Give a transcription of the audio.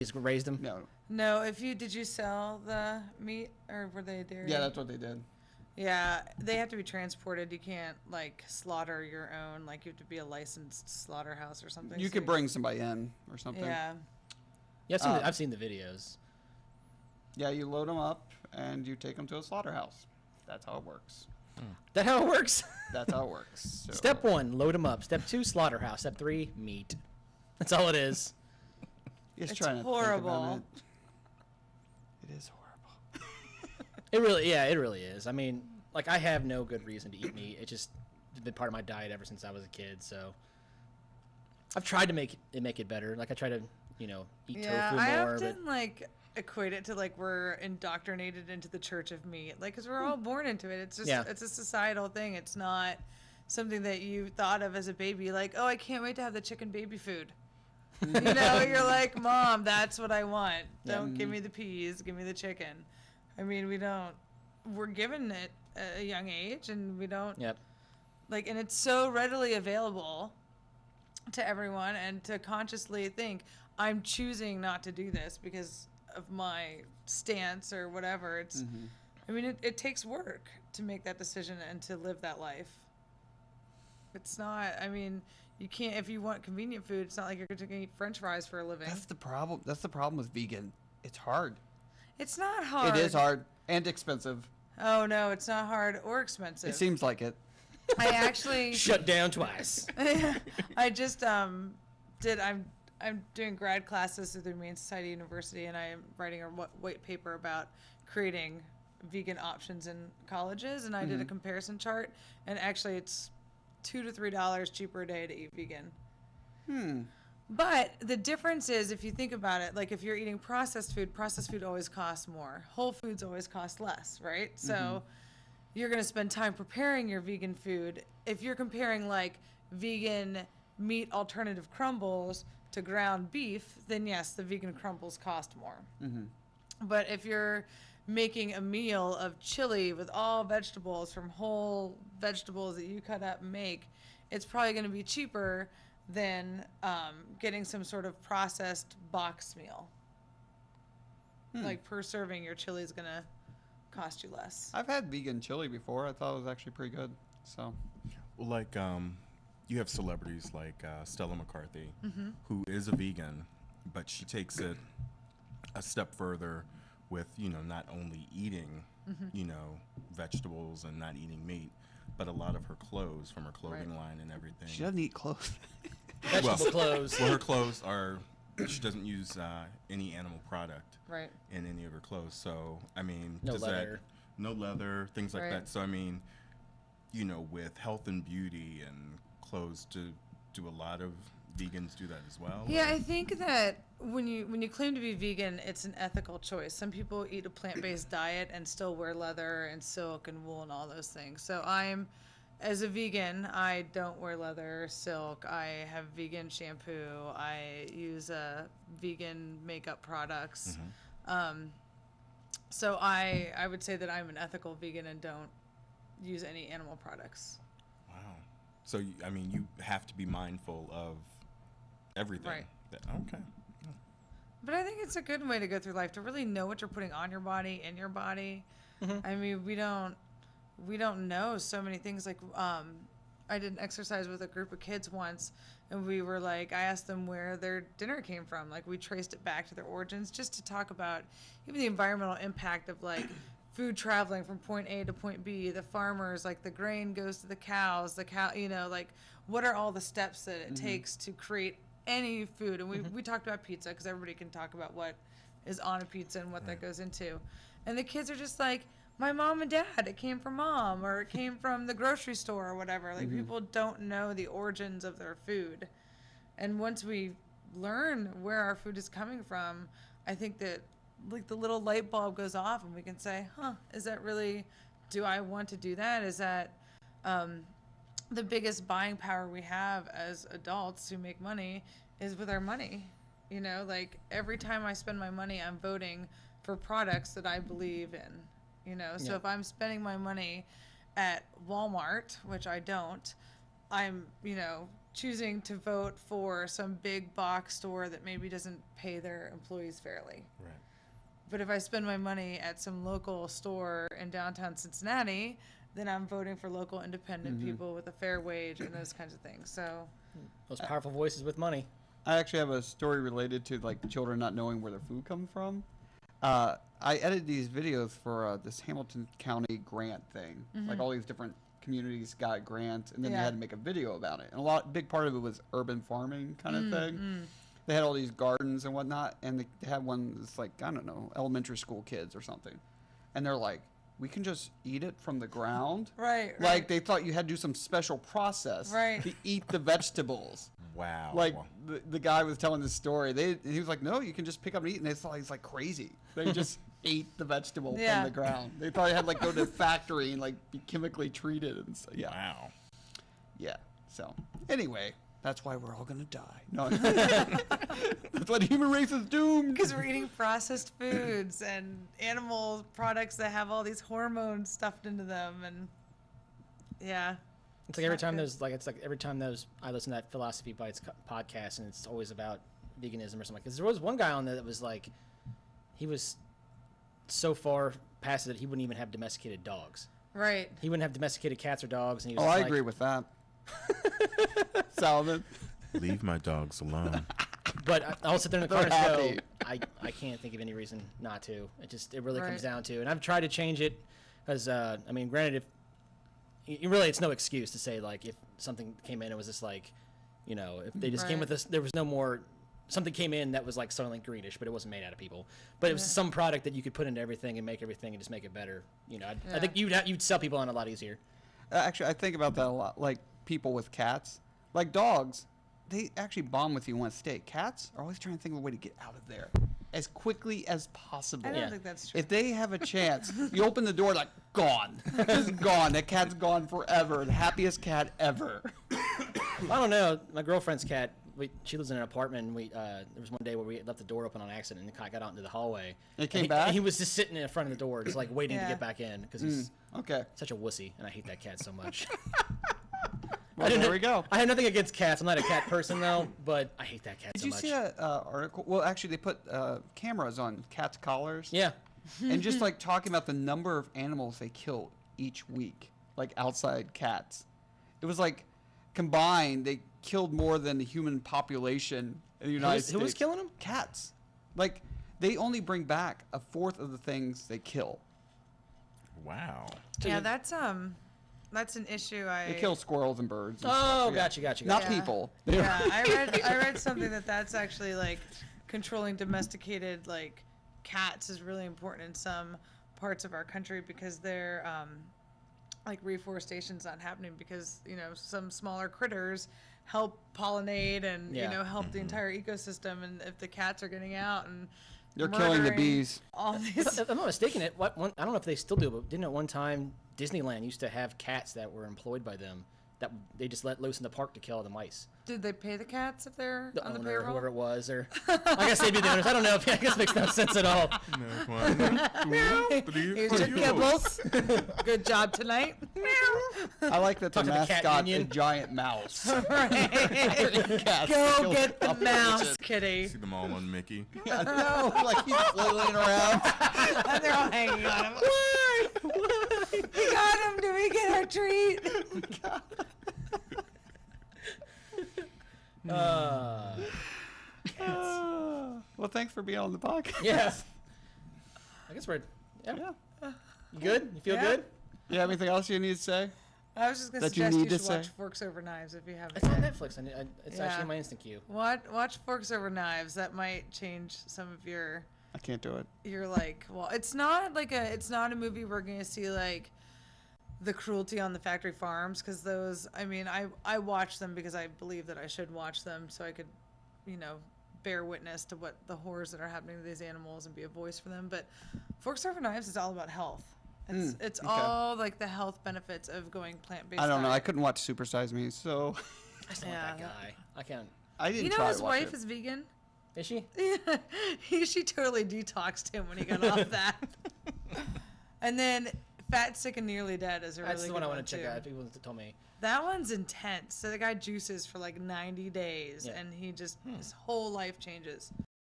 He's raised them? No. No, did you sell the meat or were they dairy? Yeah, that's what they did. Yeah, they have to be transported. You can't like slaughter your own. Like you have to be a licensed slaughterhouse or something. You could bring somebody in or something. Yeah. Yeah, I've seen the videos. Yeah, you load them up and you take them to a slaughterhouse. That's how it works. That how it works? That's how it works. So. Step 1, load them up. Step 2, slaughterhouse. Step 3, meat. That's all it is. It's horrible. It is horrible. It really is. I mean, like, I have no good reason to eat meat. It's just been part of my diet ever since I was a kid. So I've tried to make it better. Like, I try to, eat tofu more. I often equate it to like we're indoctrinated into the church of meat, like because we're all born into it. It's just it's a societal thing. It's not something that you thought of as a baby. Like, oh, I can't wait to have the chicken baby food. You're like, Mom, that's what I want. Don't give me the peas, give me the chicken. I mean, we're given it at a young age, and we don't. Yep. Like, and it's so readily available to everyone, and to consciously think, I'm choosing not to do this because of my stance or whatever. It's, I mean, it takes work to make that decision and to live that life. It's not, I mean, you can't, if you want convenient food, it's not like you're going to eat French fries for a living. That's the problem. That's the problem with vegan. It's hard. It's not hard. It is hard and expensive. Oh, no, it's not hard or expensive. It seems like it. I actually... Shut down twice. I just I'm doing grad classes through the Humane Society University, and I am writing a white paper about creating vegan options in colleges, and I did a comparison chart, and actually it's $2 to $3 cheaper a day to eat vegan. But the difference is, if you think about it, like if you're eating processed food always costs more. Whole foods always cost less, right? So you're going to spend time preparing your vegan food. If you're comparing like vegan meat alternative crumbles to ground beef, then yes, the vegan crumbles cost more. But if you're making a meal of chili with all vegetables from whole vegetables that you cut up and make, it's probably going to be cheaper than getting some sort of processed box meal. Like per serving, your chili is going to cost you less. I've had vegan chili before. I thought it was actually pretty good. So, well, like you have celebrities like Stella McCarthy, who is a vegan, but she takes it a step further with, not only eating, vegetables and not eating meat, but a lot of her clothes from her clothing line and everything. She doesn't eat clothes. Vegetable clothes. Well, her clothes are, she doesn't use any animal product in any of her clothes. So, I mean, no leather. No leather, things like that. So, I mean, with health and beauty and clothes, do a lot of vegans do that as well? Yeah, I think that when you claim to be vegan, it's an ethical choice. Some people eat a plant-based diet and still wear leather and silk and wool and all those things. So as a vegan, I don't wear leather or silk. I have vegan shampoo. I use vegan makeup products. So I would say that I'm an ethical vegan and don't use any animal products. Wow. So, I mean, you have to be mindful of everything. Right. Okay. But I think it's a good way to go through life, to really know what you're putting on your body, in your body. I mean, we don't know so many things. Like, I did an exercise with a group of kids once, and we were like, I asked them where their dinner came from. Like, we traced it back to their origins, just to talk about even the environmental impact of, like, food traveling from point A to point B, the farmers, like the grain goes to the cows, like what are all the steps that it takes to create any food. And we talked about pizza, because everybody can talk about what is on a pizza and what that goes into. And the kids are just like, my mom and dad, it came from mom, or it came from the grocery store or whatever. Like people don't know the origins of their food. And once we learn where our food is coming from, I think that like the little light bulb goes off, and we can say, is that really, do I want to do that? Is that the biggest buying power we have as adults who make money is with our money? Like every time I spend my money, I'm voting for products that I believe in, So if I'm spending my money at Walmart, which I don't, I'm, choosing to vote for some big box store that maybe doesn't pay their employees fairly. Right. But if I spend my money at some local store in downtown Cincinnati, then I'm voting for local independent people with a fair wage and those kinds of things. So, Those powerful voices with money. I actually have a story related to like children not knowing where their food comes from. I edited these videos for this Hamilton County grant thing. Like all these different communities got grants, and then they Yeah. had to make a video about it. And big part of it was urban farming kind of thing. They had all these gardens and whatnot, and they had one that's like, I don't know, elementary school kids or something. And they're like, we can just eat it from the ground. right. Like they thought you had to do some special process Right. to eat the vegetables. Wow. Like the guy was telling this story. He was like, no, you can just pick up and eat. And they thought he's like crazy. They just ate the vegetable Yeah. from the ground. They thought you had to like go to a factory and like be chemically treated and so yeah. Wow. Yeah. So anyway, that's why we're all gonna die. No, that's what the human race is doomed. Because we're eating processed foods and animal products that have all these hormones stuffed into them, and yeah. It's like every not time good. I listen to that Philosophy Bites podcast, and it's always about veganism or something. Because there was one guy on there that was like, he was so far past it that he wouldn't even have domesticated dogs. Right. He wouldn't have domesticated cats or dogs. And he was Oh, I like, agree with that. Salmon. Leave my dogs alone. But I'll sit there in the They're car and happy. go, I can't think of any reason not to. It really comes Right. down to, and I've tried to change it, because I mean, granted, really it's no excuse to say like if something came in and was just like, you know, if they just came Right. with this, there was no more. Something came in that was like something like greenish, but it wasn't made out of people. But it was some product that you could put into everything and make everything and just make it better. You know, I Yeah. think you'd sell people on a lot easier. Actually, I think about that a lot. Like people with cats, like dogs, they actually bond with you and want to stay. Cats are always trying to think of a way to get out of there as quickly as possible. I don't Yeah. think that's true. If they have a chance, you open the door like gone, just gone. That cat's gone forever. The happiest cat ever. I don't know. My girlfriend's cat, she lives in an apartment. And there was one day where we left the door open on accident, and the cat got out into the hallway. It came and back? He was just sitting in front of the door, just like waiting to Yeah. get back in because he's Okay. such a wussy, and I hate that cat so much. Well, there we go. I have nothing against cats. I'm not a cat person though, but I hate that cat Did so you much. see that article? Well, actually, they put cameras on cats' collars. Yeah. And just like talking about the number of animals they kill each week, like outside cats. It was like combined, they killed more than the human population in the United States. Who was killing them? Cats. Like they only bring back a fourth of the things they kill. Wow. Yeah, that's an issue. They kill squirrels and birds. And Oh, stuff. Yeah. gotcha. Not Yeah. people. Yeah, I read something that's actually like controlling domesticated like cats is really important in some parts of our country because they're like reforestation's not happening because some smaller critters help pollinate and Yeah. help the entire ecosystem, and if the cats are getting out and They're killing the murdering bees. all these If I'm not mistaken, I don't know if they still do, but didn't at one time Disneyland used to have cats that were employed by them that they just let loose in the park to kill all the mice? did they pay the cats if they're The on the owner, payroll? whoever it was, or I guess they'd be the owners. I don't know. I guess it makes no sense at all. Here's your kibbles. Good job tonight. I like that the Talk to the cat mascot is a union. giant mouse. Right. Cats Go kill get the population. mouse, kitty. See them all on Mickey. I know, like he's flailing around. And they're all hanging on him. Why? We got him. Did we get our treat? Well, thanks for being on the podcast. Yeah. I guess we're. Yeah. Yeah. You good? You feel Yeah. good? You have anything else you need to say? I was just gonna That you suggest need you to should watch say? Forks Over Knives if you haven't. It's on yet. Netflix. It's Yeah. actually my instant queue. Watch Forks Over Knives. That might change some of your I can't do it. like. Well, it's not a movie we're gonna see like the cruelty on the factory farms because those. I mean, I watch them because I believe that I should watch them so I could, bear witness to what the horrors that are happening to these animals and be a voice for them. But Forks Over Knives is all about health. It's okay. all like the health benefits of going plant-based. I don't know. I diet. couldn't watch Super Size Me, so I still want that Yeah. guy. I can't. I didn't You know try his to watch wife it. is vegan. Is she? She totally detoxed him when he got off that. And then Fat, Sick, and Nearly Dead is a really That's the good one I one want to check too. out. People told me. That one's intense. So the guy juices for like 90 days, Yeah. and he just his whole life changes.